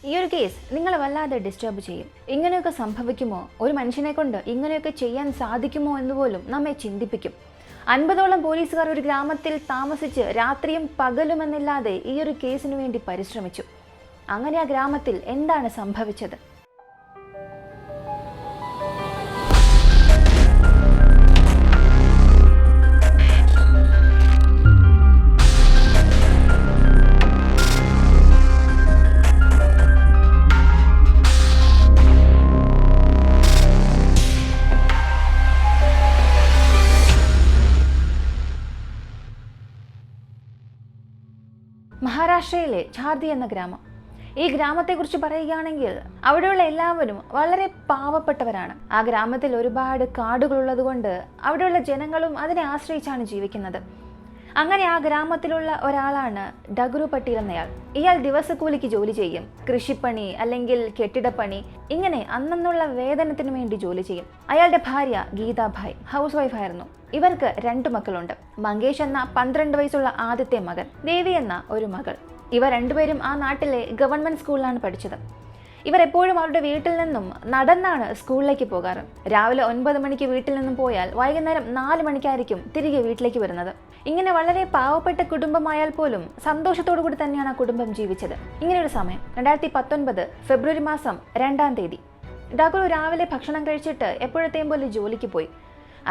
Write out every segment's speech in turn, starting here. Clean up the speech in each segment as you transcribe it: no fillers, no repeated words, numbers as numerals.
ഈ ഒരു കേസ് നിങ്ങളെ വല്ലാതെ ഡിസ്റ്റർബ് ചെയ്യും. ഇങ്ങനെയൊക്കെ സംഭവിക്കുമോ, ഒരു മനുഷ്യനെ കൊണ്ട് ഇങ്ങനെയൊക്കെ ചെയ്യാൻ സാധിക്കുമോ എന്ന് പോലും നമ്മെ ചിന്തിപ്പിക്കും. 50ഓളം പോലീസുകാർ ഒരു ഗ്രാമത്തിൽ താമസിച്ച് രാത്രിയും പകലുമെന്നില്ലാതെ ഈ ഒരു കേസിനു വേണ്ടി പരിശ്രമിച്ചു. അങ്ങനെ ആ ഗ്രാമത്തിൽ എന്താണ് സംഭവിച്ചത്? മഹാരാഷ്ട്രയിലെ ഝാർദി എന്ന ഗ്രാമം. ഈ ഗ്രാമത്തെക്കുറിച്ച് പറയുകയാണെങ്കിൽ അവിടെയുള്ള എല്ലാവരും വളരെ പാവപ്പെട്ടവരാണ്. ആ ഗ്രാമത്തിൽ ഒരുപാട് കാടുകളുള്ളത് കൊണ്ട് അവിടെയുള്ള ജനങ്ങളും അതിനെ ആശ്രയിച്ചാണ് ജീവിക്കുന്നത്. അങ്ങനെ ആ ഗ്രാമത്തിലുള്ള ഒരാളാണ് ഡഗരു പട്ടീൽ എന്നയാൾ. ഇയാൾ ദിവസക്കൂലിക്ക് ജോലി ചെയ്യും. കൃഷിപ്പണി അല്ലെങ്കിൽ കെട്ടിടപ്പണി, ഇങ്ങനെ അന്നുള്ള വേതനത്തിന് വേണ്ടി ജോലി ചെയ്യും. അയാളുടെ ഭാര്യ ഗീതാഭായ് ഹൗസ് വൈഫായിരുന്നു. ഇവർക്ക് 2 മക്കളുണ്ട്. മങ്കേഷ് എന്ന 12 വയസ്സുള്ള ആദ്യത്തെ മകൻ, ദേവി എന്ന ഒരു മകൾ. ഇവർ രണ്ടുപേരും ആ നാട്ടിലെ ഗവൺമെന്റ് സ്കൂളിലാണ് പഠിച്ചത്. ഇവർ എപ്പോഴും അവരുടെ വീട്ടിൽ നിന്നും നടന്നാണ് സ്കൂളിലേക്ക് പോകാറ്. രാവിലെ 9 മണിക്ക് വീട്ടിൽ നിന്നും പോയാൽ വൈകുന്നേരം 4 മണിക്കായിരിക്കും തിരികെ വീട്ടിലേക്ക് വരുന്നത്. ഇങ്ങനെ വളരെ പാവപ്പെട്ട കുടുംബമായാൽ പോലും സന്തോഷത്തോടു കൂടി തന്നെയാണ് ആ കുടുംബം ജീവിച്ചത്. ഇങ്ങനെ ഒരു സമയം 2019 ഫെബ്രുവരി മാസം 2-ാം തീയതി ഡഗരു രാവിലെ ഭക്ഷണം കഴിച്ചിട്ട് എപ്പോഴത്തെയും പോലെ ജോലിക്ക് പോയി.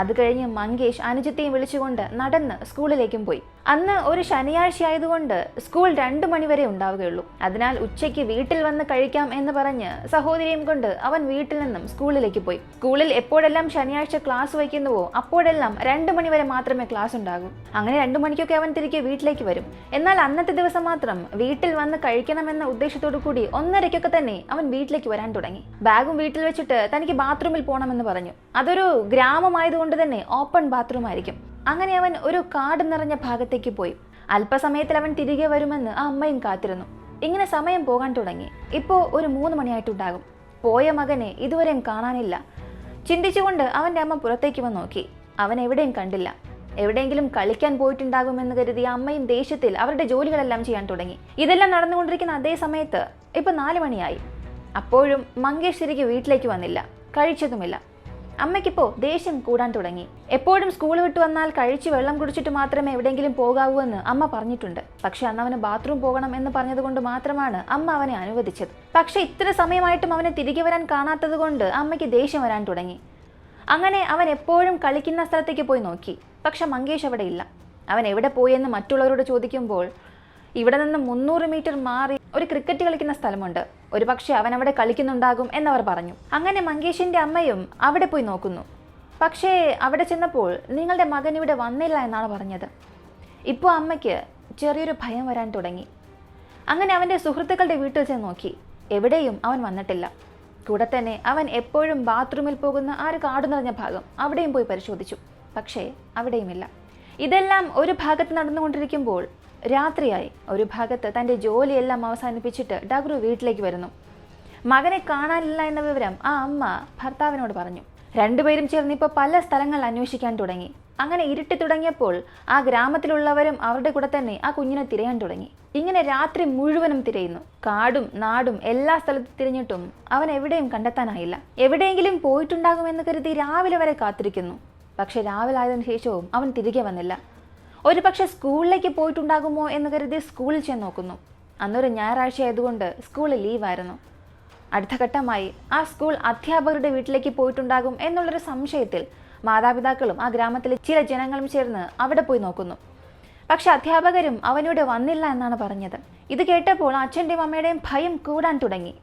അത് കഴിഞ്ഞ് മങ്കേഷ് അനുജത്തെയും വിളിച്ചുകൊണ്ട് നടന്ന് സ്കൂളിലേക്കും പോയി. അന്ന് ഒരു ശനിയാഴ്ച ആയതുകൊണ്ട് സ്കൂൾ 2 മണി വരെ ഉണ്ടാവുകയുള്ളൂ. അതിനാൽ ഉച്ചയ്ക്ക് വീട്ടിൽ വന്ന് കഴിക്കാം എന്ന് പറഞ്ഞ് സഹോദരിയും കൊണ്ട് അവൻ വീട്ടിൽ നിന്നും സ്കൂളിലേക്ക് പോയി. സ്കൂളിൽ എപ്പോഴെല്ലാം ശനിയാഴ്ച ക്ലാസ് വയ്ക്കുന്നുവോ അപ്പോഴെല്ലാം 2 മണി വരെ മാത്രമേ ക്ലാസ് ഉണ്ടാകൂ. അങ്ങനെ 2 മണിക്കൊക്കെ അവൻ തിരികെ വീട്ടിലേക്ക് വരും. എന്നാൽ അന്നത്തെ ദിവസം മാത്രം വീട്ടിൽ വന്ന് കഴിക്കണമെന്ന ഉദ്ദേശത്തോടു കൂടി 1:30 തന്നെ അവൻ വീട്ടിലേക്ക് വരാൻ തുടങ്ങി. ബാഗും വീട്ടിൽ വെച്ചിട്ട് തനിക്ക് ബാത്റൂമിൽ പോകണമെന്ന് പറഞ്ഞു. അതൊരു ഗ്രാമമായതുകൊണ്ട് തന്നെ ഓപ്പൺ ബാത്റൂം ആയിരിക്കും. അങ്ങനെ അവൻ ഒരു കാട് നിറഞ്ഞ ഭാഗത്തേക്ക് പോയി. അല്പസമയത്തിൽ അവൻ തിരികെ വരുമെന്ന് ആ അമ്മയും കാത്തിരുന്നു. ഇങ്ങനെ സമയം പോകാൻ തുടങ്ങി. ഇപ്പോൾ ഒരു 3 മണിയായിട്ടുണ്ടാകും. പോയ മകനെ ഇതുവരെയും കാണാനില്ല. ചിന്തിച്ചുകൊണ്ട് അവൻ്റെ അമ്മ പുറത്തേക്ക് വന്ന് നോക്കി. അവൻ എവിടെയും കണ്ടില്ല. എവിടെയെങ്കിലും കളിക്കാൻ പോയിട്ടുണ്ടാകുമെന്ന് കരുതി അമ്മയും ദേഷ്യത്തിൽ അവരുടെ ജോലികളെല്ലാം ചെയ്യാൻ തുടങ്ങി. ഇതെല്ലാം നടന്നുകൊണ്ടിരിക്കുന്ന അതേ സമയത്ത് ഇപ്പം 4 മണിയായി. അപ്പോഴും മങ്കേഷ് തിരികെ വീട്ടിലേക്ക് വന്നില്ല, കഴിച്ചതുമില്ല. അമ്മയ്ക്കിപ്പോൾ ദേഷ്യം കൂടാൻ തുടങ്ങി. എപ്പോഴും സ്കൂൾ വിട്ടു വന്നാൽ കഴിച്ച് വെള്ളം കുടിച്ചിട്ട് മാത്രമേ എവിടെയെങ്കിലും പോകാവൂ എന്ന് അമ്മ പറഞ്ഞിട്ടുണ്ട്. പക്ഷെ അന്ന് അവന് ബാത്റൂം പോകണം എന്ന് പറഞ്ഞതുകൊണ്ട് മാത്രമാണ് അമ്മ അവനെ അനുവദിച്ചത്. പക്ഷെ ഇത്ര സമയമായിട്ടും അവനെ തിരികെ വരാൻ കാണാത്തത് കൊണ്ട് അമ്മയ്ക്ക് ദേഷ്യം വരാൻ തുടങ്ങി. അങ്ങനെ അവൻ എപ്പോഴും കളിക്കുന്ന സ്ഥലത്തേക്ക് പോയി നോക്കി. പക്ഷെ മങ്കേഷ് അവിടെ ഇല്ല. അവൻ എവിടെ പോയെന്ന് മറ്റുള്ളവരോട് ചോദിക്കുമ്പോൾ ഇവിടെ നിന്ന് 300 മീറ്റർ മാറി ഒരു ക്രിക്കറ്റ് കളിക്കുന്ന സ്ഥലമുണ്ട്, ഒരു പക്ഷേ അവൻ അവിടെ കളിക്കുന്നുണ്ടാകും എന്നവർ പറഞ്ഞു. അങ്ങനെ മങ്കേഷിൻ്റെ അമ്മയും അവിടെ പോയി നോക്കുന്നു. പക്ഷേ അവിടെ ചെന്നപ്പോൾ നിങ്ങളുടെ മകൻ ഇവിടെ വന്നില്ല എന്നാണ് പറഞ്ഞത്. ഇപ്പോൾ അമ്മയ്ക്ക് ചെറിയൊരു ഭയം വരാൻ തുടങ്ങി. അങ്ങനെ അവൻ്റെ സുഹൃത്തുക്കളുടെ വീട്ടിൽ ചെന്ന് നോക്കി. എവിടെയും അവൻ വന്നിട്ടില്ല. കൂടെ തന്നെ അവൻ എപ്പോഴും ബാത്റൂമിൽ പോകുന്ന ആ ഒരു കാട് നിറഞ്ഞ ഭാഗം അവിടെയും പോയി പരിശോധിച്ചു. പക്ഷേ അവിടെയുമില്ല. ഇതെല്ലാം ഒരു ഭാഗത്ത് നടന്നുകൊണ്ടിരിക്കുമ്പോൾ രാത്രിയായി. ഒരു ഭാഗത്ത് തൻ്റെ ജോലിയെല്ലാം അവസാനിപ്പിച്ചിട്ട് ഡഗരു വീട്ടിലേക്ക് വരുന്നു. മകനെ കാണാനില്ല എന്ന വിവരം ആ അമ്മ ഭർത്താവിനോട് പറഞ്ഞു. രണ്ടുപേരും ചേർന്ന് ഇപ്പോൾ പല സ്ഥലങ്ങൾ അന്വേഷിക്കാൻ തുടങ്ങി. അങ്ങനെ ഇരുട്ടി തുടങ്ങിയപ്പോൾ ആ ഗ്രാമത്തിലുള്ളവരും അവരുടെ കൂടെ തന്നെ ആ കുഞ്ഞിനെ തിരയാൻ തുടങ്ങി. ഇങ്ങനെ രാത്രി മുഴുവനും തിരയുന്നു. കാടും നാടും എല്ലാ സ്ഥലത്തും തിരിഞ്ഞിട്ടും അവൻ എവിടെയും കണ്ടെത്താനായില്ല. എവിടെയെങ്കിലും പോയിട്ടുണ്ടാകുമെന്ന് കരുതി രാവിലെ വരെ കാത്തിരിക്കുന്നു. പക്ഷെ രാവിലെ ആയതിനു ശേഷവും അവൻ തിരികെ വന്നില്ല. ഒരു പക്ഷെ സ്കൂളിലേക്ക് പോയിട്ടുണ്ടാകുമോ എന്ന് കരുതി സ്കൂളിൽ ചെന്ന് നോക്കുന്നു. അന്നൊരു ഞായറാഴ്ച ആയതുകൊണ്ട് സ്കൂളിൽ ലീവായിരുന്നു. അടുത്ത ഘട്ടമായി ആ സ്കൂൾ അധ്യാപകരുടെ വീട്ടിലേക്ക് പോയിട്ടുണ്ടാകും എന്നുള്ളൊരു സംശയത്തിൽ മാതാപിതാക്കളും ആ ഗ്രാമത്തിലെ ചില ജനങ്ങളും ചേർന്ന് അവിടെ പോയി നോക്കുന്നു. പക്ഷെ അധ്യാപകരും അവനിവിടെ വന്നില്ല എന്നാണ് പറഞ്ഞത്. ഇത് കേട്ടപ്പോൾ അച്ഛൻ്റെയും അമ്മയുടെയും ഭയം കൂടാൻ തുടങ്ങി.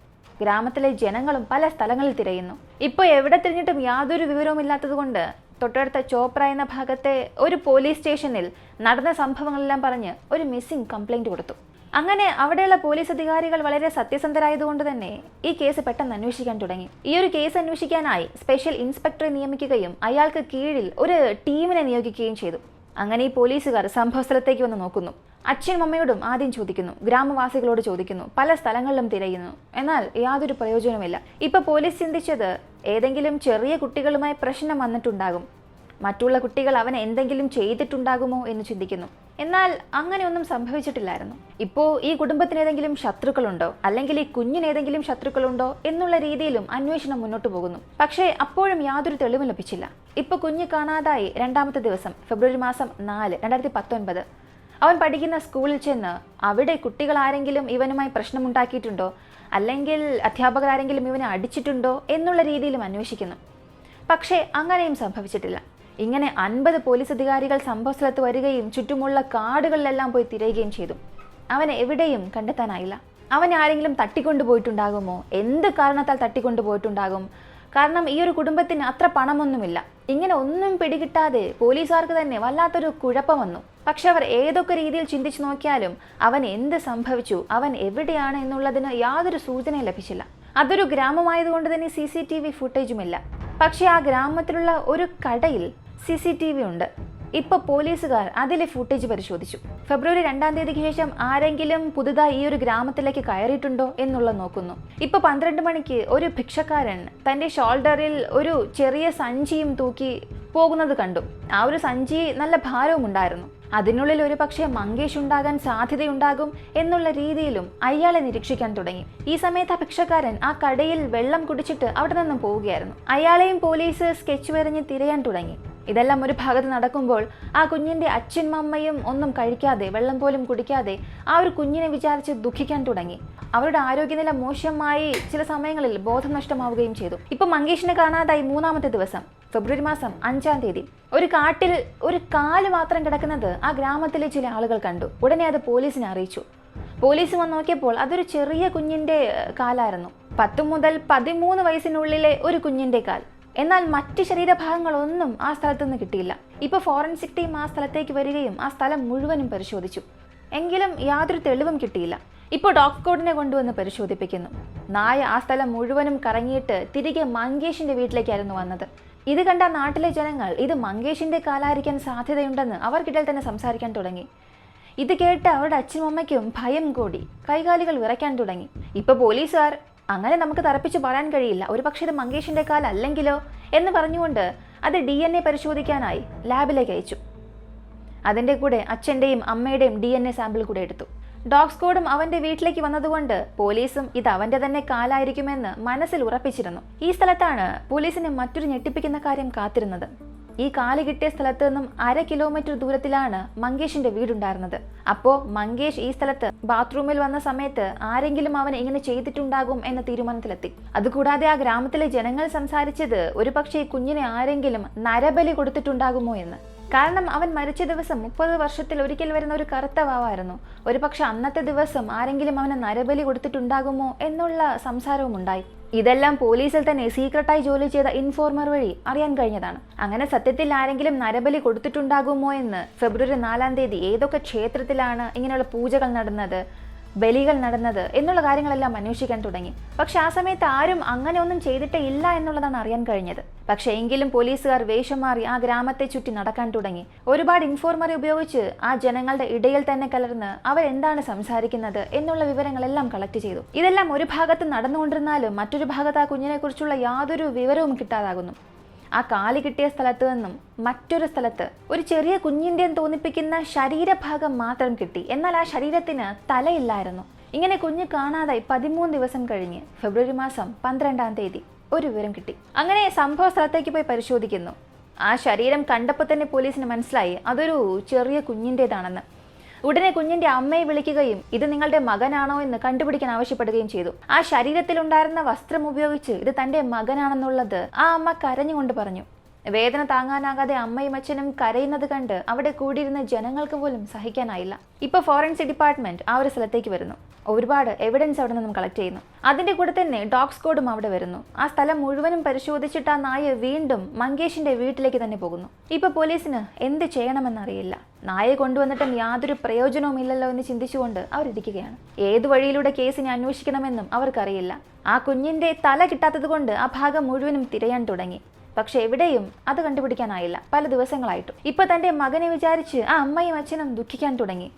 ഗ്രാമത്തിലെ ജനങ്ങളും പല സ്ഥലങ്ങളിൽ തിരയുന്നു. ഇപ്പോൾ എവിടെ തിരിഞ്ഞിട്ടും യാതൊരു വിവരവും ഇല്ലാത്തതുകൊണ്ട് തൊട്ടടുത്ത ചോപ്ര എന്ന ഭാഗത്തെ ഒരു പോലീസ് സ്റ്റേഷനിൽ നടന്ന സംഭവങ്ങളെല്ലാം പറഞ്ഞ് ഒരു മിസ്സിംഗ് കംപ്ലൈൻറ്റ് കൊടുത്തു. അങ്ങനെ അവിടെയുള്ള പോലീസ് അധികാരികൾ വളരെ സത്യസന്ധരായതുകൊണ്ട് തന്നെ ഈ കേസ് പെട്ടെന്ന് അന്വേഷിക്കാൻ തുടങ്ങി. ഈ ഒരു കേസ് അന്വേഷിക്കാനായി സ്പെഷ്യൽ ഇൻസ്പെക്ടറെ നിയമിക്കുകയും അയാൾക്ക് കീഴിൽ ഒരു ടീമിനെ നിയോഗിക്കുകയും ചെയ്തു. അങ്ങനെ ഈ പോലീസുകാർ സംഭവ സ്ഥലത്തേക്ക് വന്ന് നോക്കുന്നു. അച്ഛനും അമ്മയോടും ആദ്യം ചോദിക്കുന്നു, ഗ്രാമവാസികളോട് ചോദിക്കുന്നു, പല സ്ഥലങ്ങളിലും തിരയുന്നു. എന്നാൽ യാതൊരു പ്രയോജനവുമില്ല. ഇപ്പൊ പോലീസ് ചിന്തിച്ചത് ഏതെങ്കിലും ചെറിയ കുട്ടികളുമായി പ്രശ്നം വന്നിട്ടുണ്ടാകും, മറ്റുള്ള കുട്ടികൾ അവൻ എന്തെങ്കിലും ചെയ്തിട്ടുണ്ടാകുമോ എന്ന് ചിന്തിക്കുന്നു. എന്നാൽ അങ്ങനെയൊന്നും സംഭവിച്ചിട്ടില്ലായിരുന്നു. ഇപ്പോൾ ഈ കുടുംബത്തിന് ഏതെങ്കിലും ശത്രുക്കളുണ്ടോ, അല്ലെങ്കിൽ ഈ കുഞ്ഞിനേതെങ്കിലും ശത്രുക്കളുണ്ടോ എന്നുള്ള രീതിയിലും അന്വേഷണം മുന്നോട്ട് പോകുന്നു. പക്ഷേ അപ്പോഴും യാതൊരു തെളിവും ലഭിച്ചില്ല. ഇപ്പോൾ കുഞ്ഞ് കാണാതായി രണ്ടാമത്തെ ദിവസം ഫെബ്രുവരി മാസം 4, 2019 അവൻ പഠിക്കുന്ന സ്കൂളിൽ ചെന്ന് അവിടെ കുട്ടികൾ ആരെങ്കിലും ഇവനുമായി പ്രശ്നമുണ്ടാക്കിയിട്ടുണ്ടോ, അല്ലെങ്കിൽ അധ്യാപകർ ആരെങ്കിലും ഇവനെ അടിച്ചിട്ടുണ്ടോ എന്നുള്ള രീതിയിലും അന്വേഷിക്കുന്നു. പക്ഷേ അങ്ങനെയും സംഭവിച്ചിട്ടില്ല. ഇങ്ങനെ 50 പോലീസ് അധികാരികൾ സംഭവ സ്ഥലത്ത് വരികയും ചുറ്റുമുള്ള കാടുകളിലെല്ലാം പോയി തിരയുകയും ചെയ്തു. അവനെ എവിടെയും കണ്ടെത്താനായില്ല. അവൻ ആരെങ്കിലും തട്ടിക്കൊണ്ടുപോയിട്ടുണ്ടാകുമോ, എന്ത് കാരണത്താൽ തട്ടിക്കൊണ്ടുപോയിട്ടുണ്ടാകും? കാരണം ഈ ഒരു കുടുംബത്തിന് അത്ര പണമൊന്നുമില്ല. ഇങ്ങനെ ഒന്നും പിടികിട്ടാതെ പോലീസുകാർക്ക് തന്നെ വല്ലാത്തൊരു കുഴപ്പം വന്നു. പക്ഷെ അവർ ഏതൊക്കെ രീതിയിൽ ചിന്തിച്ചു നോക്കിയാലും അവൻ എന്ത് സംഭവിച്ചു, അവൻ എവിടെയാണ് എന്നുള്ളതിന് യാതൊരു സൂചനയും ലഭിച്ചില്ല. അതൊരു ഗ്രാമമായതുകൊണ്ട് തന്നെ CCTV ഫുട്ടേജുമില്ല. പക്ഷെ ആ ഗ്രാമത്തിലുള്ള ഒരു കടയിൽ CCTV ഉണ്ട്. ഇപ്പോൾ പോലീസുകാർ അതിലെ ഫുട്ടേജ് പരിശോധിച്ചു. ഫെബ്രുവരി 2-ാം തീയതിക്ക് ശേഷം ആരെങ്കിലും പുതുതായി ഈ ഒരു ഗ്രാമത്തിലേക്ക് കയറിയിട്ടുണ്ടോ എന്നുള്ളത് നോക്കുന്നു. ഇപ്പോൾ 12 മണിക്ക് ഒരു ഭിക്ഷക്കാരൻ തൻ്റെ ഷോൾഡറിൽ ഒരു ചെറിയ സഞ്ചിയും തൂക്കി പോകുന്നത് കണ്ടു. ആ ഒരു സഞ്ചി നല്ല ഭാരവും ഉണ്ടായിരുന്നു. അതിനുള്ളിൽ ഒരു പക്ഷേ മങ്കേഷ് ഉണ്ടാകാൻ സാധ്യതയുണ്ടാകും എന്നുള്ള രീതിയിലും അയാളെ നിരീക്ഷിക്കാൻ തുടങ്ങി. ഈ സമയത്ത് ആ ഭിക്ഷക്കാരൻ ആ കടയിൽ വെള്ളം കുടിച്ചിട്ട് അവിടെ നിന്നും പോവുകയായിരുന്നു. അയാളെയും പോലീസ് സ്കെച്ച് വരഞ്ഞ് തിരയാൻ തുടങ്ങി. ഇതെല്ലാം ഒരു ഭാഗത്ത് നടക്കുമ്പോൾ ആ കുഞ്ഞിൻ്റെ അച്ഛനും അമ്മയും ഒന്നും കഴിക്കാതെ, വെള്ളം പോലും കുടിക്കാതെ ആ ഒരു കുഞ്ഞിനെ വിചാരിച്ച് ദുഃഖിക്കാൻ തുടങ്ങി. അവരുടെ ആരോഗ്യനില മോശമായി ചില സമയങ്ങളിൽ ബോധം നഷ്ടമാവുകയും ചെയ്തു. ഇപ്പോൾ മങ്കേഷിനെ കാണാതായി 3-ാമത്തെ ദിവസം ഫെബ്രുവരി മാസം 5-ാം തീയതി ഒരു കാട്ടിൽ ഒരു കാല് മാത്രം കിടക്കുന്നത് ആ ഗ്രാമത്തിലെ ചില ആളുകൾ കണ്ടു. ഉടനെ അത് പോലീസിനെ അറിയിച്ചു. പോലീസ് വന്ന് നോക്കിയപ്പോൾ അതൊരു ചെറിയ കുഞ്ഞിൻ്റെ കാലായിരുന്നു. 10 മുതൽ 13 വയസ്സിനുള്ളിലെ ഒരു കുഞ്ഞിൻ്റെ കാൽ. എന്നാൽ മറ്റ് ശരീരഭാഗങ്ങളൊന്നും ആ സ്ഥലത്തു നിന്ന് കിട്ടിയില്ല. ഇപ്പോൾ ഫോറൻസിക് ടീം ആ സ്ഥലത്തേക്ക് വരികയും ആ സ്ഥലം മുഴുവനും പരിശോധിച്ചു. എങ്കിലും യാതൊരു തെളിവും കിട്ടിയില്ല. ഇപ്പോൾ ഡോഗ് സ്ക്വാഡിനെ കൊണ്ടുവന്ന് പരിശോധിപ്പിക്കുന്നു. നായ ആ സ്ഥലം മുഴുവനും കറങ്ങിയിട്ട് തിരികെ മങ്കേഷിന്റെ വീട്ടിലേക്കായിരുന്നു വന്നത്. ഇത് കണ്ട നാട്ടിലെ ജനങ്ങൾ ഇത് മങ്കേഷിന്റെ കാലായിരിക്കാൻ സാധ്യതയുണ്ടെന്ന് അവർക്കിടയിൽ തന്നെ സംസാരിക്കാൻ തുടങ്ങി. ഇത് കേട്ട് അവരുടെ അച്ഛനും അമ്മയ്ക്കും ഭയം കൂടി, കൈകാലികൾ വിറയ്ക്കാൻ തുടങ്ങി. ഇപ്പോൾ പോലീസുകാർ അങ്ങനെ നമുക്ക് തറപ്പിച്ച് പറയാൻ കഴിയില്ല, ഒരു പക്ഷേ ഇത് മങ്കേഷിന്റെ കാലല്ലെങ്കിലോ എന്ന് പറഞ്ഞുകൊണ്ട് അത് DNA പരിശോധിക്കാനായി ലാബിലേക്ക് അയച്ചു. അതിൻ്റെ കൂടെ അച്ഛൻ്റെയും അമ്മയുടെയും DNA സാമ്പിൾ കൂടെ എടുത്തു. ഡോഗ് സ്ക്വാഡും അവൻ്റെ വീട്ടിലേക്ക് വന്നതുകൊണ്ട് പോലീസും ഇത് അവൻ്റെ തന്നെ കാലായിരിക്കുമെന്ന് മനസ്സിൽ ഉറപ്പിച്ചിരുന്നു. ഈ സ്ഥലത്താണ് പോലീസിനെ മറ്റൊരു ഞെട്ടിപ്പിക്കുന്ന കാര്യം കാത്തിരുന്നത്. ഈ കാല് കിട്ടിയ സ്ഥലത്ത് നിന്നും 1/2 കിലോമീറ്റർ ദൂരത്തിലാണ് മങ്കേഷിന്റെ വീടുണ്ടായിരുന്നത്. അപ്പോൾ മങ്കേഷ് ഈ സ്ഥലത്ത് ബാത്റൂമിൽ വന്ന സമയത്ത് ആരെങ്കിലും അവൻ ഇങ്ങനെ ചെയ്തിട്ടുണ്ടാകും എന്ന തീരുമാനത്തിലെത്തി. അതുകൂടാതെ ആ ഗ്രാമത്തിലെ ജനങ്ങൾ സംസാരിച്ചത് ഒരു പക്ഷേ കുഞ്ഞിനെ ആരെങ്കിലും നരബലി കൊടുത്തിട്ടുണ്ടാകുമോ എന്ന്. കാരണം അവൻ മരിച്ച ദിവസം 30 വർഷത്തിൽ ഒരിക്കൽ വരുന്ന ഒരു കറുത്ത വാവായിരുന്നു. ഒരു പക്ഷെ അന്നത്തെ ദിവസം ആരെങ്കിലും അവന് നരബലി കൊടുത്തിട്ടുണ്ടാകുമോ എന്നുള്ള സംസാരവും ഉണ്ടായി. ഇതെല്ലാം പോലീസിൽ തന്നെ സീക്രട്ടായി ജോലി ചെയ്ത ഇൻഫോർമർ വഴി അറിയാൻ കഴിഞ്ഞതാണ്. അങ്ങനെ സത്യത്തിൽ ആരെങ്കിലും നരബലി കൊടുത്തിട്ടുണ്ടാകുമോ എന്ന് ഫെബ്രുവരി 4-ാം തീയതി ഏതൊക്കെ ക്ഷേത്രത്തിലാണ് ഇങ്ങനെയുള്ള പൂജകൾ നടന്നത്, ബലികൾ നടന്നത് എന്നുള്ള കാര്യങ്ങളെല്ലാം അന്വേഷിക്കാൻ തുടങ്ങി. പക്ഷെ ആ സമയത്ത് ആരും അങ്ങനെ ഒന്നും ചെയ്തിട്ടേ ഇല്ല എന്നുള്ളതാണ് അറിയാൻ കഴിഞ്ഞത്. പക്ഷേ എങ്കിലും പോലീസുകാർ വേഷം മാറി ആ ഗ്രാമത്തെ ചുറ്റി നടക്കാൻ തുടങ്ങി. ഒരുപാട് ഇൻഫോർമറെ ഉപയോഗിച്ച് ആ ജനങ്ങളുടെ ഇടയിൽ തന്നെ കലർന്ന് അവരെന്താണ് സംസാരിക്കുന്നത് എന്നുള്ള വിവരങ്ങളെല്ലാം കളക്ട് ചെയ്തു. ഇതെല്ലാം ഒരു ഭാഗത്ത് നടന്നുകൊണ്ടിരുന്നാലും മറ്റൊരു ഭാഗത്ത് ആ കുഞ്ഞിനെ കുറിച്ചുള്ള യാതൊരു വിവരവും കിട്ടാതാകുന്നു. ആ കാല് കിട്ടിയ സ്ഥലത്ത് നിന്നും മറ്റൊരു സ്ഥലത്ത് ഒരു ചെറിയ കുഞ്ഞിൻ്റെ തോന്നിപ്പിക്കുന്ന ശരീരഭാഗം മാത്രം കിട്ടി. എന്നാൽ ആ ശരീരത്തിന് തലയില്ലായിരുന്നു. ഇങ്ങനെ കുഞ്ഞ് കാണാതായി 13 ദിവസം കഴിഞ്ഞ് ഫെബ്രുവരി മാസം 12-ാം തീയതി ഒരു വിവരം കിട്ടി. അങ്ങനെ സംഭവ സ്ഥലത്തേക്ക് പോയി പരിശോധിക്കുന്നു. ആ ശരീരം കണ്ടപ്പോൾ തന്നെ പോലീസിന് മനസ്സിലായി അതൊരു ചെറിയ കുഞ്ഞിൻ്റെതാണെന്ന്. ഉടനെ കുഞ്ഞിന്റെ അമ്മയെ വിളിക്കുകയും ഇത് നിങ്ങളുടെ മകനാണോ എന്ന് കണ്ടുപിടിക്കാൻ ആവശ്യപ്പെടുകയും ചെയ്തു. ആ ശരീരത്തിലുണ്ടായിരുന്ന വസ്ത്രം ഉപയോഗിച്ച് ഇത് തന്റെ മകനാണെന്നുള്ളത് ആ അമ്മ കരഞ്ഞുകൊണ്ട് പറഞ്ഞു. വേദന താങ്ങാനാകാതെ അമ്മയും അച്ഛനും കരയുന്നത് കണ്ട് അവിടെ കൂടിയിരുന്ന ജനങ്ങൾക്ക് പോലും സഹിക്കാനായില്ല. ഇപ്പോൾ ഫോറൻസിക് ഡിപ്പാർട്ട്മെന്റ് ആ ഒരു സ്ഥലത്തേക്ക് വരുന്നു. ഒരുപാട് എവിഡൻസ് അവിടെ നിന്നും കളക്ട് ചെയ്യുന്നു. അതിന്റെ കൂടെ തന്നെ ഡോഗ് സ്ക്വാഡും അവിടെ വരുന്നു. ആ സ്ഥലം മുഴുവനും പരിശോധിച്ചിട്ട് ആ നായ വീണ്ടും മങ്കേഷിന്റെ വീട്ടിലേക്ക് തന്നെ പോകുന്നു. ഇപ്പൊ പോലീസിന് എന്ത് ചെയ്യണമെന്നറിയില്ല. നായയെ കൊണ്ടുവന്നിട്ടും യാതൊരു പ്രയോജനവും ഇല്ലല്ലോ എന്ന് ചിന്തിച്ചുകൊണ്ട് അവരിരിക്കുകയാണ്. ഏതു വഴിയിലൂടെ കേസിനെ അന്വേഷിക്കണമെന്നും അവർക്കറിയില്ല. ആ കുഞ്ഞിന്റെ തല കിട്ടാത്തത് കൊണ്ട് ആ ഭാഗം മുഴുവനും തിരയാൻ തുടങ്ങി. പക്ഷെ എവിടെയും അത് കണ്ടുപിടിക്കാനായില്ല. പല ദിവസങ്ങളായിട്ടും ഇപ്പൊ തന്റെ മകനെ വിചാരിച്ച് ആ അമ്മയും അച്ഛനും ദുഃഖിക്കാൻ തുടങ്ങി.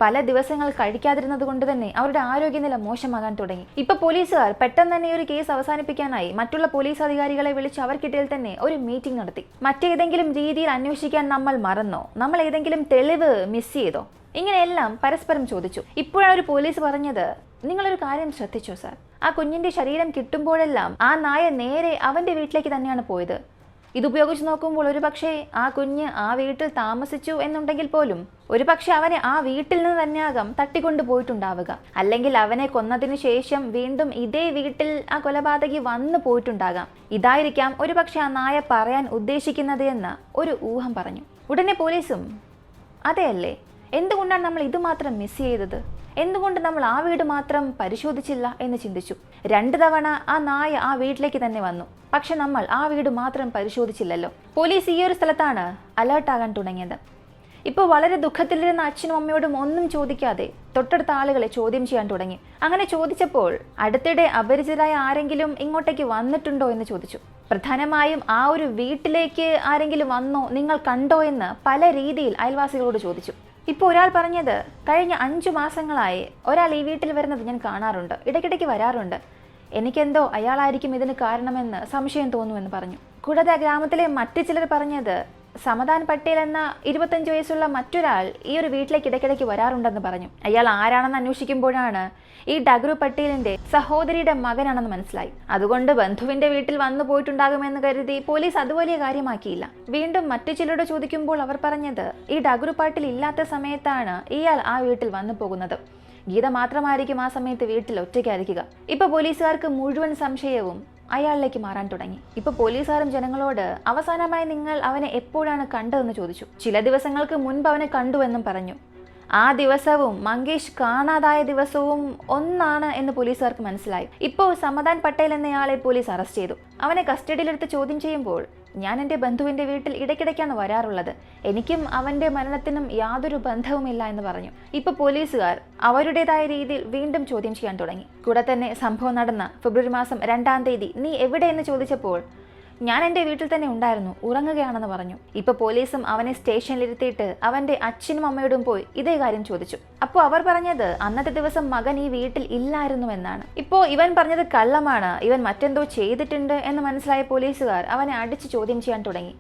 പല ദിവസങ്ങൾ കഴിക്കാതിരുന്നത് കൊണ്ട് തന്നെ അവരുടെ ആരോഗ്യനില മോശമാകാൻ തുടങ്ങി. ഇപ്പൊ പോലീസുകാർ പെട്ടെന്ന് തന്നെ ഒരു കേസ് അവസാനിപ്പിക്കാനായി മറ്റുള്ള പോലീസ് അധികാരികളെ വിളിച്ച് അവർക്കിടയിൽ തന്നെ ഒരു മീറ്റിംഗ് നടത്തി. മറ്റേതെങ്കിലും രീതിയിൽ അന്വേഷിക്കാൻ നമ്മൾ മറന്നോ? നമ്മൾ ഏതെങ്കിലും തെളിവ് മിസ് ചെയ്തോ? ഇങ്ങനെയെല്ലാം പരസ്പരം ചോദിച്ചു. ഇപ്പോഴാണ് ഒരു പോലീസ് പറഞ്ഞത്, നിങ്ങളൊരു കാര്യം ശ്രദ്ധിച്ചോ സാർ? ആ കുഞ്ഞിന്റെ ശരീരം കിട്ടുമ്പോഴെല്ലാം ആ നായ നേരെ അവന്റെ വീട്ടിലേക്ക് തന്നെയാണ് പോയത്. ഇതുപയോഗിച്ച് നോക്കുമ്പോൾ ഒരുപക്ഷെ ആ കുഞ്ഞ് ആ വീട്ടിൽ താമസിച്ചു എന്നുണ്ടെങ്കിൽ പോലും ഒരുപക്ഷെ അവനെ ആ വീട്ടിൽ നിന്ന് തന്നെയാകാം തട്ടിക്കൊണ്ടു പോയിട്ടുണ്ടാവുക. അല്ലെങ്കിൽ അവനെ കൊന്നതിന് ശേഷം വീണ്ടും ഇതേ വീട്ടിൽ ആ കൊലപാതകി വന്നു പോയിട്ടുണ്ടാകാം. ഇതായിരിക്കാം ഒരുപക്ഷെ ആ നായ പറയാൻ ഉദ്ദേശിക്കുന്നത് എന്ന് ഒരു ഊഹം പറഞ്ഞു. ഉടനെ പോലീസും അതെയല്ലേ, എന്തുകൊണ്ടാണ് നമ്മൾ ഇത് മാത്രം മിസ് ചെയ്തത്? എന്തുകൊണ്ട് നമ്മൾ ആ വീട് മാത്രം പരിശോധിച്ചില്ല എന്ന് ചിന്തിച്ചു. 2 തവണ ആ നായ ആ വീട്ടിലേക്ക് തന്നെ വന്നു. പക്ഷെ നമ്മൾ ആ വീട് മാത്രം പരിശോധിച്ചില്ലല്ലോ. പോലീസ് ഈ ഒരു സ്ഥലത്താണ് അലേർട്ടാകാൻ തുടങ്ങിയത്. ഇപ്പോൾ വളരെ ദുഃഖത്തിലിരുന്ന അച്ഛനും അമ്മയോടും ഒന്നും ചോദിക്കാതെ തൊട്ടടുത്ത ആളുകളെ ചോദ്യം ചെയ്യാൻ തുടങ്ങി. അങ്ങനെ ചോദിച്ചപ്പോൾ അടുത്തിടെ അപരിചിതരായ ആരെങ്കിലും ഇങ്ങോട്ടേക്ക് വന്നിട്ടുണ്ടോ എന്ന് ചോദിച്ചു. പ്രധാനമായും ആ ഒരു വീട്ടിലേക്ക് ആരെങ്കിലും വന്നോ, നിങ്ങൾ കണ്ടോ എന്ന് പല രീതിയിൽ അയൽവാസികളോട് ചോദിച്ചു. ഇപ്പോൾ ഒരാൾ പറഞ്ഞത്, കഴിഞ്ഞ 5 മാസങ്ങളായി ഒരാൾ ഈ വീട്ടിൽ വരുന്നത് ഞാൻ കാണാറുണ്ട്, ഇടയ്ക്കിടയ്ക്ക് വരാറുണ്ട്. എനിക്കെന്തോ അയാളായിരിക്കും ഇതിന് കാരണമെന്ന് സംശയം തോന്നുമെന്ന് പറഞ്ഞു. കൂടാതെ ആ ഗ്രാമത്തിലെ മറ്റു ചിലർ പറഞ്ഞത്, സമദാൻ പട്ടേൽ എന്ന 25 വയസ്സുള്ള മറ്റൊരാൾ ഈ ഒരു വീട്ടിലേക്ക് ഇടയ്ക്കിടയ്ക്ക് വരാറുണ്ടെന്ന് പറഞ്ഞു. അയാൾ ആരാണെന്ന് അന്വേഷിക്കുമ്പോഴാണ് ഈ ഡഗ്രു പട്ടേലിന്റെ സഹോദരിയുടെ മകനാണെന്ന് മനസ്സിലായി. അതുകൊണ്ട് ബന്ധുവിന്റെ വീട്ടിൽ വന്നു പോയിട്ടുണ്ടാകുമെന്ന് കരുതി പോലീസ് അത് വലിയ കാര്യമാക്കിയില്ല. വീണ്ടും മറ്റു ചിലരോട് ചോദിക്കുമ്പോൾ അവർ പറഞ്ഞത്, ഈ ഡഗ്രു പട്ടേൽ ഇല്ലാത്ത സമയത്താണ് ഇയാൾ ആ വീട്ടിൽ വന്നു പോകുന്നത്. ഗീത മാത്രമായിരിക്കും ആ സമയത്ത് വീട്ടിൽ ഒറ്റയ്ക്കായിരിക്കുക. ഇപ്പൊ പോലീസുകാർക്ക് മുഴുവൻ സംശയവും അയാളിലേക്ക് മാറാൻ തുടങ്ങി. ഇപ്പൊ പോലീസുകാരും ജനങ്ങളോട് അവസാനമായി നിങ്ങൾ അവനെ എപ്പോഴാണ് കണ്ടതെന്ന് ചോദിച്ചു. ചില ദിവസങ്ങൾക്ക് മുൻപ് അവനെ കണ്ടുവെന്നും പറഞ്ഞു. ആ ദിവസവും മങ്കേഷ് കാണാതായ ദിവസവും ഒന്നാണ് എന്ന് പോലീസുകാർക്ക് മനസ്സിലായി. ഇപ്പോൾ സമദാൻ പട്ടേൽ എന്നയാളെ പോലീസ് അറസ്റ്റ് ചെയ്തു. അവനെ കസ്റ്റഡിയിലെടുത്ത് ചോദ്യം ചെയ്യുമ്പോൾ, ഞാൻ എൻ്റെ ബന്ധുവിൻ്റെ വീട്ടിൽ ഇടയ്ക്കിടയ്ക്കാണ് വരാറുള്ളത്, എനിക്കും അവൻ്റെ മരണത്തിനും യാതൊരു ബന്ധവുമില്ല എന്ന് പറഞ്ഞു. ഇപ്പോൾ പോലീസുകാർ അവരുടേതായ രീതിയിൽ വീണ്ടും ചോദ്യം ചെയ്യാൻ തുടങ്ങി. കൂടെ തന്നെ സംഭവം നടന്ന ഫെബ്രുവരി മാസം 2-ാം തീയതി നീ എവിടെയെന്ന് ചോദിച്ചപ്പോൾ, ഞാൻ എൻ്റെ വീട്ടിൽ തന്നെ ഉണ്ടായിരുന്നു, ഉറങ്ങുകയാണെന്ന് പറഞ്ഞു. ഇപ്പൊ പോലീസും അവനെ സ്റ്റേഷനിലിരുത്തിയിട്ട് അവന്റെ അച്ഛനും അമ്മയോടും പോയി ഇതേ കാര്യം ചോദിച്ചു. അപ്പോൾ അവർ പറഞ്ഞത് അന്നത്തെ ദിവസം മകൻ ഈ വീട്ടിൽ ഇല്ലായിരുന്നു എന്നാണ്. ഇപ്പോൾ ഇവൻ പറഞ്ഞത് കള്ളമാണ്, ഇവൻ മറ്റെന്തോ ചെയ്തിട്ടുണ്ട് എന്ന് മനസ്സിലായ പോലീസുകാർ അവനെ അടിച്ച് ചോദ്യം ചെയ്യാൻ തുടങ്ങി.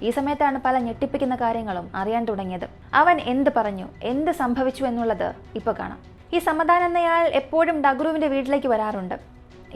ഈ സമയത്താണ് പല ഞെട്ടിപ്പിക്കുന്ന കാര്യങ്ങളും അറിയാൻ തുടങ്ങിയത്. അവൻ എന്ത് പറഞ്ഞു, എന്ത് സംഭവിച്ചു എന്നുള്ളത് ഇപ്പോൾ കാണാം. ഈ സമദാൻ എന്നയാൾ എപ്പോഴും ഡഗ്രുവിന്റെ വീട്ടിലേക്ക് വരാറുണ്ട്.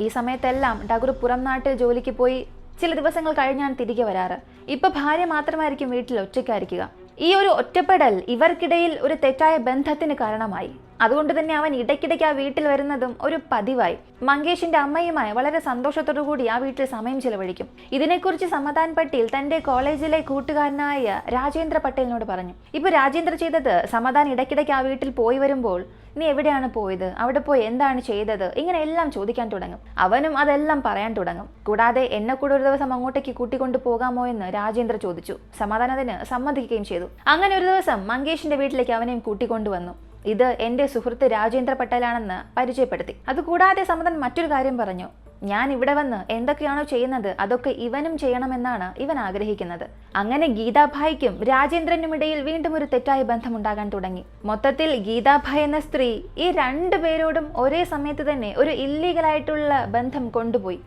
ഈ സമയത്തെല്ലാം ഡഗ്രു പുറം നാട്ടിൽ ജോലിക്ക് പോയി ചില ദിവസങ്ങൾ കഴിഞ്ഞാണ് തിരികെ വരാറ്. ഇപ്പൊ ഭാര്യ മാത്രമായിരിക്കും വീട്ടിൽ ഒറ്റയ്ക്കായിരിക്കുക. ഈ ഒരു ഒറ്റപ്പെടൽ ഇവർക്കിടയിൽ ഒരു തെറ്റായ ബന്ധത്തിന് കാരണമായി. അതുകൊണ്ട് തന്നെ അവൻ ഇടയ്ക്കിടയ്ക്ക് ആ വീട്ടിൽ വരുന്നതും ഒരു പതിവായി. മങ്കേഷിന്റെ അമ്മയുമായി വളരെ സന്തോഷത്തോടു കൂടി ആ വീട്ടിൽ സമയം ചിലവഴിക്കും. ഇതിനെക്കുറിച്ച് സമദാൻ പട്ടേൽ തന്റെ കോളേജിലെ കൂട്ടുകാരനായ രാജേന്ദ്ര പട്ടേലിനോട് പറഞ്ഞു. ഇപ്പൊ രാജേന്ദ്ര ചെയ്തത്, സമദാൻ ഇടയ്ക്കിടയ്ക്ക് ആ വീട്ടിൽ പോയി വരുമ്പോൾ നീ എവിടെയാണ് പോയത്, അവിടെ പോയി എന്താണ് ചെയ്തത്, ഇങ്ങനെ എല്ലാം ചോദിക്കാൻ തുടങ്ങും. അവനും അതെല്ലാം പറയാൻ തുടങ്ങും. കൂടാതെ എന്നെ കൂടെ ഒരു ദിവസം അങ്ങോട്ടേക്ക് കൂട്ടിക്കൊണ്ടു പോകാമോ എന്ന് രാജേന്ദ്ര ചോദിച്ചു. സമാധാൻ അതിന് സമ്മതിക്കുകയും ചെയ്തു. അങ്ങനെ ഒരു ദിവസം മങ്കേഷിന്റെ വീട്ടിലേക്ക് അവനെയും കൂട്ടിക്കൊണ്ടുവന്നു. ഇത് എന്റെ സുഹൃത്ത് രാജേന്ദ്ര പട്ടേലാണെന്ന് പരിചയപ്പെടുത്തി. അതുകൂടാതെ സമദാൻ മറ്റൊരു കാര്യം പറഞ്ഞു, ഞാൻ ഇവിടെ വന്ന് എന്തൊക്കെയാണോ ചെയ്യുന്നത് അതൊക്കെ ഇവനും ചെയ്യണമെന്നാണ് ഇവൻ ആഗ്രഹിക്കുന്നത്. അങ്ങനെ ഗീതാഭായിക്കും രാജേന്ദ്രനും ഇടയിൽ വീണ്ടും ഒരു തെറ്റായ ബന്ധമുണ്ടാകാൻ തുടങ്ങി. മൊത്തത്തിൽ ഗീതാഭായ് എന്ന സ്ത്രീ ഈ 2 പേരോടും ഒരേ സമയത്ത് തന്നെ ഒരു ഇല്ലീഗലായിട്ടുള്ള ബന്ധം കൊണ്ടുപോയി.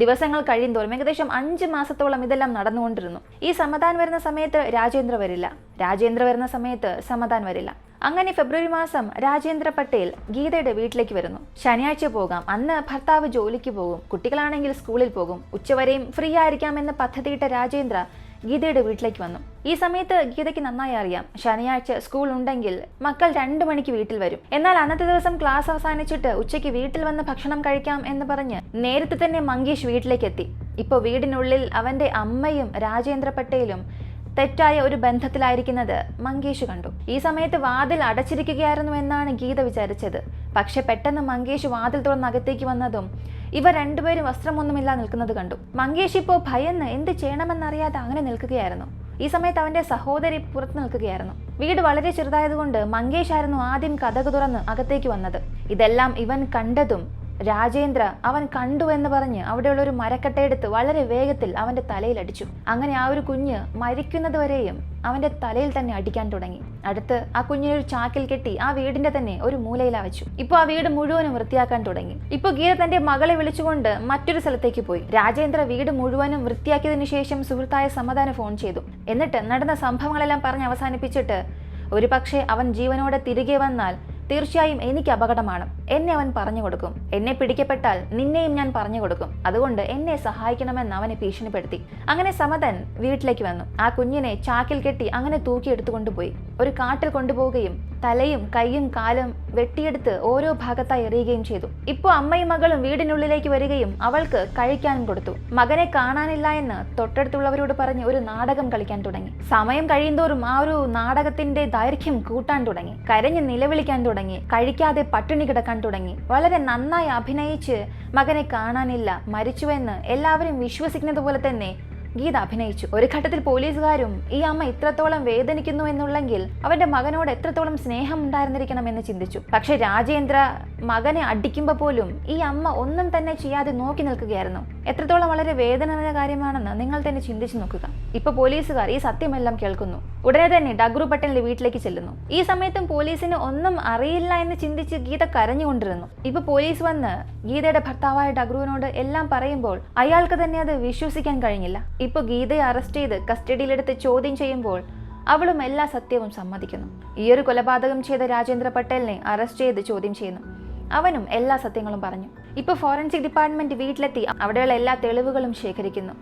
ദിവസങ്ങൾ കഴിയുന്തോറും ഏകദേശം 5 മാസത്തോളം ഇതെല്ലാം നടന്നുകൊണ്ടിരുന്നു. ഈ സമദാൻ വരുന്ന സമയത്ത് രാജേന്ദ്ര വരില്ല, രാജേന്ദ്ര വരുന്ന സമയത്ത് സമദാൻ വരില്ല. അങ്ങനെ ഫെബ്രുവരി മാസം രാജേന്ദ്ര പട്ടേൽ ഗീതയുടെ വീട്ടിലേക്ക് വരുന്നു. ശനിയാഴ്ച പോകാം, അന്ന് ഭർത്താവ് ജോലിക്ക് പോകും, കുട്ടികളാണെങ്കിൽ സ്കൂളിൽ പോകും, ഉച്ചവരെയും ഫ്രീ ആയിരിക്കാമെന്ന് പദ്ധതിയിട്ട രാജേന്ദ്ര ഗീതയുടെ വീട്ടിലേക്ക് വന്നു. ഈ സമയത്ത് ഗീതയ്ക്ക് നന്നായി അറിയാം, ശനിയാഴ്ച സ്കൂൾ ഉണ്ടെങ്കിൽ മക്കൾ 2 മണിക്ക് വീട്ടിൽ വരും. എന്നാൽ അന്നത്തെ ദിവസം ക്ലാസ് അവസാനിച്ചിട്ട് ഉച്ചയ്ക്ക് വീട്ടിൽ വന്ന് ഭക്ഷണം കഴിക്കാം എന്ന് പറഞ്ഞ് നേരത്തെ തന്നെ മങ്കേഷ് വീട്ടിലേക്ക് എത്തി. ഇപ്പോൾ വീടിനുള്ളിൽ അവന്റെ അമ്മയും രാജേന്ദ്ര പട്ടേലും തെറ്റായ ഒരു ബന്ധത്തിലായിരിക്കുന്നത് മങ്കേഷ് കണ്ടു. ഈ സമയത്ത് വാതിൽ അടച്ചിരിക്കുകയായിരുന്നു എന്നാണ് ഗീത വിചാരിച്ചത്. പക്ഷെ പെട്ടെന്ന് മങ്കേഷ് വാതിൽ തുറന്ന് അകത്തേക്ക് വന്നതും ഇവർ 2 പേരും വസ്ത്രമൊന്നുമില്ല നിൽക്കുന്നത് കണ്ടു. മങ്കേഷ് ഇപ്പോൾ ഭയന്ന് എന്ത് ചെയ്യണമെന്നറിയാതെ അങ്ങനെ നിൽക്കുകയായിരുന്നു. ഈ സമയത്ത് അവന്റെ സഹോദരി പുറത്ത് നിൽക്കുകയായിരുന്നു. വീട് വളരെ ചെറുതായതുകൊണ്ട് മങ്കേഷ് ആയിരുന്നു ആദ്യം കതക് തുറന്ന് അകത്തേക്ക് വന്നത്. ഇതെല്ലാം ഇവൻ കണ്ടതും രാജേന്ദ്ര അവൻ കണ്ടു എന്ന് പറഞ്ഞ് അവിടെയുള്ള ഒരു മരക്കട്ടയെടുത്ത് വളരെ വേഗത്തിൽ അവന്റെ തലയിൽ അടിച്ചു. അങ്ങനെ ആ ഒരു കുഞ്ഞ് മരിക്കുന്നത് വരെയും അവന്റെ തലയിൽ തന്നെ അടിക്കാൻ തുടങ്ങി. അടുത്ത് ആ കുഞ്ഞിനെ ഒരു ചാക്കിൽ കെട്ടി ആ വീടിന്റെ തന്നെ ഒരു മൂലയിലാ വെച്ചു. ഇപ്പൊ ആ വീട് മുഴുവനും വൃത്തിയാക്കാൻ തുടങ്ങി. ഇപ്പൊ ഗീത തന്റെ മകളെ വിളിച്ചുകൊണ്ട് മറ്റൊരു സ്ഥലത്തേക്ക് പോയി. രാജേന്ദ്ര വീട് മുഴുവനും വൃത്തിയാക്കിയതിനു ശേഷം സുഹൃത്തായ സമാധാന ഫോൺ ചെയ്തു. എന്നിട്ട് നടന്ന സംഭവങ്ങളെല്ലാം പറഞ്ഞ് അവസാനിപ്പിച്ചിട്ട് ഒരു പക്ഷേ അവൻ ജീവനോടെ തിരികെ വന്നാൽ തീർച്ചയായും എനിക്ക് അപകടമാണ്, എന്നെ അവൻ പറഞ്ഞു കൊടുക്കും, എന്നെ പിടിക്കപ്പെട്ടാൽ നിന്നെയും ഞാൻ പറഞ്ഞു കൊടുക്കും, അതുകൊണ്ട് എന്നെ സഹായിക്കണമെന്ന് അവനെ ഭീഷണിപ്പെടുത്തി. അങ്ങനെ സമതൻ വീട്ടിലേക്ക് വന്നു. ആ കുഞ്ഞിനെ ചാക്കിൽ കെട്ടി അങ്ങനെ തൂക്കി എടുത്തുകൊണ്ടുപോയി ഒരു കാട്ടിൽ കൊണ്ടുപോവുകയും തലയും കൈയും കാലും വെട്ടിയെടുത്ത് ഓരോ ഭാഗത്തായി എറിയുകയും ചെയ്തു. ഇപ്പൊ അമ്മയും മകളും വീടിനുള്ളിലേക്ക് വരികയും അവൾക്ക് കഴിക്കാനും കൊടുത്തു. മകനെ കാണാനില്ല എന്ന് തൊട്ടടുത്തുള്ളവരോട് പറഞ്ഞ് ഒരു നാടകം കളിക്കാൻ തുടങ്ങി. സമയം കഴിയുന്തോറും ആ ഒരു നാടകത്തിന്റെ ദൈർഘ്യം കൂട്ടാൻ തുടങ്ങി. കരഞ്ഞ് നിലവിളിക്കാൻ തുടങ്ങി. കഴിക്കാതെ പട്ടിണി കിടക്കാൻ തുടങ്ങി. വളരെ നന്നായി അഭിനയിച്ച് മകനെ കാണാനില്ല, മരിച്ചുവെന്ന് എല്ലാവരും വിശ്വസിക്കുന്നത് പോലെ തന്നെ ഗീത അഭിനയിച്ചു. ഒരു ഘട്ടത്തിൽ പോലീസുകാരും ഈ അമ്മ ഇത്രത്തോളം വേദനിക്കുന്നു എന്നുള്ളെങ്കിൽ അവന്റെ മകനോട് എത്രത്തോളം സ്നേഹം ഉണ്ടായിരുന്നിരിക്കണം എന്ന് ചിന്തിച്ചു. പക്ഷെ രാജേന്ദ്ര മകനെ അടിക്കുമ്പോൾ പോലും ഈ അമ്മ ഒന്നും തന്നെ ചെയ്യാതെ നോക്കി നിൽക്കുകയായിരുന്നു. എത്രത്തോളം വളരെ വേദന നിറഞ്ഞ കാര്യമാണെന്ന് നിങ്ങൾ തന്നെ ചിന്തിച്ചു നോക്കുക. ഇപ്പൊ പോലീസുകാർ ഈ സത്യമെല്ലാം കേൾക്കുന്നു. ഉടനെ തന്നെ ഡഗ്രു പട്ടേലിന്റെ വീട്ടിലേക്ക് ചെല്ലുന്നു. ഈ സമയത്തും പോലീസിന് ഒന്നും അറിയില്ല എന്ന് ചിന്തിച്ച് ഗീത കരഞ്ഞുകൊണ്ടിരുന്നു. ഇപ്പൊ പോലീസ് വന്ന് ഗീതയുടെ ഭർത്താവായ ഡഗ്രുവിനോട് എല്ലാം പറയുമ്പോൾ അയാൾക്ക് തന്നെ അത് വിശ്വസിക്കാൻ കഴിഞ്ഞില്ല. ഇപ്പൊ ഗീതയെ അറസ്റ്റ് ചെയ്ത് കസ്റ്റഡിയിലെടുത്ത് ചോദ്യം ചെയ്യുമ്പോൾ അവളും എല്ലാ സത്യവും സമ്മതിക്കുന്നു. ഈ ഒരു കൊലപാതകം ചെയ്ത രാജേന്ദ്ര പട്ടേലിനെ അറസ്റ്റ് ചെയ്ത് ചോദ്യം ചെയ്യുന്നു. അവനും എല്ലാ സത്യങ്ങളും പറഞ്ഞു. ഇപ്പൊ ഫോറൻസിക് ഡിപ്പാർട്ട്മെന്റ് വീട്ടിലെത്തി അവിടെയുള്ള എല്ലാ തെളിവുകളും ശേഖരിക്കുന്നു.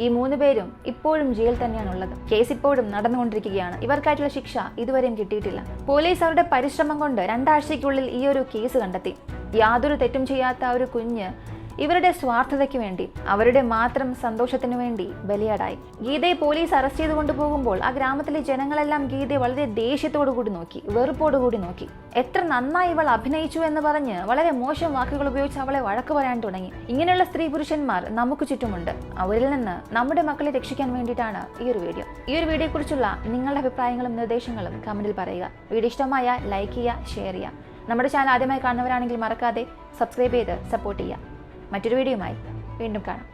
ഈ 3 പേരും ഇപ്പോഴും ജയിൽ തന്നെയാണുള്ളത്. കേസ് ഇപ്പോഴും നടന്നുകൊണ്ടിരിക്കുകയാണ്. ഇവർക്കായിട്ടുള്ള ശിക്ഷ ഇതുവരെയും കിട്ടിയിട്ടില്ല. പോലീസ് അവരുടെ പരിശ്രമം കൊണ്ട് 2 ആഴ്ചയ്ക്കുള്ളിൽ ഈ ഒരു കേസ് കണ്ടെത്തി. യാതൊരു തെറ്റും ചെയ്യാത്ത ഒരു കുഞ്ഞ് ഇവരുടെ സ്വാർത്ഥതയ്ക്ക് വേണ്ടി, അവരുടെ മാത്രം സന്തോഷത്തിനു വേണ്ടി ബലിയാടായി. ഗീതയെ പോലീസ് അറസ്റ്റ് ചെയ്ത് കൊണ്ടുപോകുമ്പോൾ ആ ഗ്രാമത്തിലെ ജനങ്ങളെല്ലാം ഗീതയെ വളരെ ദേഷ്യത്തോടു കൂടി നോക്കി, വെറുപ്പോടുകൂടി നോക്കി. എത്ര നന്നായി ഇവൾ അഭിനയിച്ചു എന്ന് പറഞ്ഞ് വളരെ മോശം വാക്കുകൾ ഉപയോഗിച്ച് അവളെ വഴക്ക് പറയാൻ തുടങ്ങി. ഇങ്ങനെയുള്ള സ്ത്രീ പുരുഷന്മാർ നമുക്ക് ചുറ്റുമുണ്ട്. അവരിൽ നിന്ന് നമ്മുടെ മക്കളെ രക്ഷിക്കാൻ വേണ്ടിയിട്ടാണ് ഈ ഒരു വീഡിയോ. ഈ ഒരു വീഡിയോയെ കുറിച്ചുള്ള നിങ്ങളുടെ അഭിപ്രായങ്ങളും നിർദ്ദേശങ്ങളും കമന്റിൽ പറയുക. വീഡിയോ ഇഷ്ടമായ ലൈക്ക് ചെയ്യുക, ഷെയർ ചെയ്യുക. നമ്മുടെ ചാനൽ ആദ്യമായി കാണുന്നവരാണെങ്കിൽ മറക്കാതെ സബ്സ്ക്രൈബ് ചെയ്ത് സപ്പോർട്ട് ചെയ്യുക. മറ്റൊരു വീഡിയോയുമായി വീണ്ടും കാണാം.